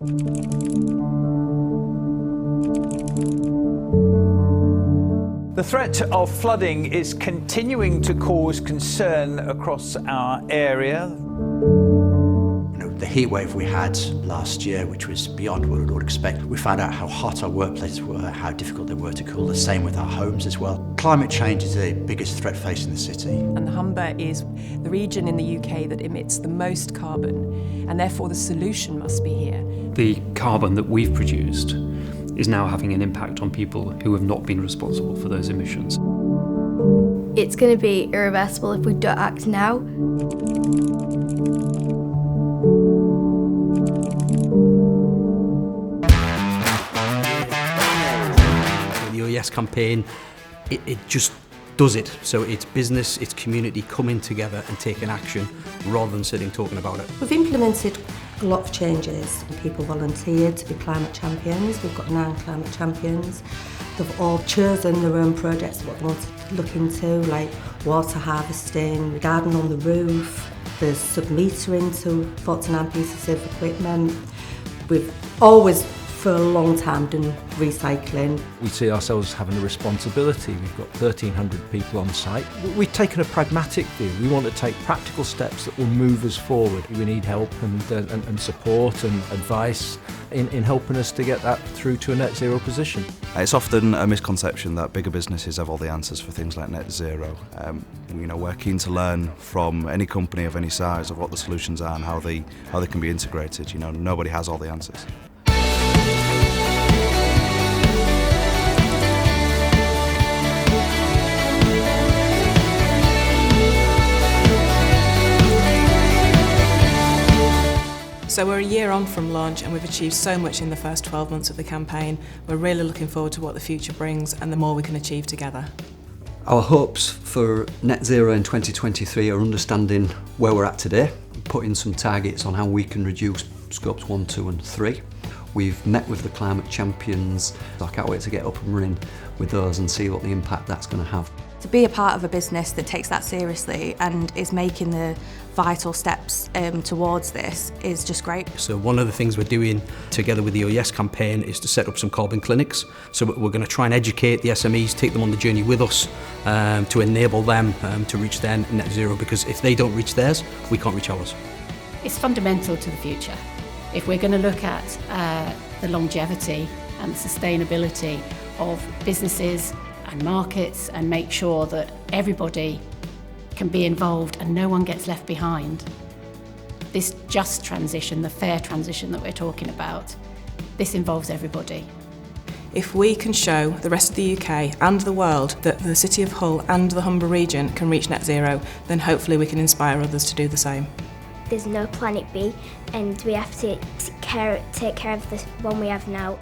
The threat of flooding is continuing to cause concern across our area. The heat wave we had last year, which was beyond what we would expect, we found out how hot our workplaces were, how difficult they were to cool, the same with our homes as well. Climate change is the biggest threat facing the city. And the Humber is the region in the UK that emits the most carbon, and therefore the solution must be here. The carbon that we've produced is now having an impact on people who have not been responsible for those emissions. It's going to be irreversible if we don't act now. The OES campaign, it just does it. So it's business, it's community coming together and taking action rather than sitting talking about it. We've implemented a lot of changes. People volunteered to be climate champions. We've got 9 climate champions. They've all chosen their own projects, what they want to look into, like water harvesting, garden on the roof. There's submetering to 49 pieces of equipment. We've always, for a long time, done recycling. We see ourselves having a responsibility. We've got 1,300 people on site. We've taken a pragmatic view. We want to take practical steps that will move us forward. We need help and support and advice in helping us to get that through to a net zero position. It's often a misconception that bigger businesses have all the answers for things like net zero. We're keen to learn from any company of any size of what the solutions are and how they can be integrated. Nobody has all the answers. So we're a year on from launch and we've achieved so much in the first 12 months of the campaign. We're really looking forward to what the future brings and the more we can achieve together. Our hopes for net zero in 2023 are understanding where we're at today, putting some targets on how we can reduce scopes 1, 2 and 3. We've met with the climate champions. I can't wait to get up and running with those and see what the impact that's going to have. To be a part of a business that takes that seriously and is making the vital steps towards this is just great. So one of the things we're doing together with the OES campaign is to set up some carbon clinics. So we're going to try and educate the SMEs, take them on the journey with us to enable them to reach their net zero, because if they don't reach theirs, we can't reach ours. It's fundamental to the future. If we're going to look at the longevity and the sustainability of businesses and markets and make sure that everybody can be involved and no one gets left behind, this just transition, the fair transition that we're talking about, this involves everybody. If we can show the rest of the UK and the world that the City of Hull and the Humber region can reach net zero, then hopefully we can inspire others to do the same. There's no planet B and we have to take care of the one we have now.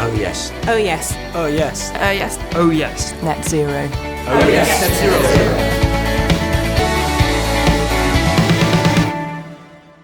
Oh yes. Oh yes. Oh yes. Oh yes. Oh yes. Net zero. Oh yes. Net zero.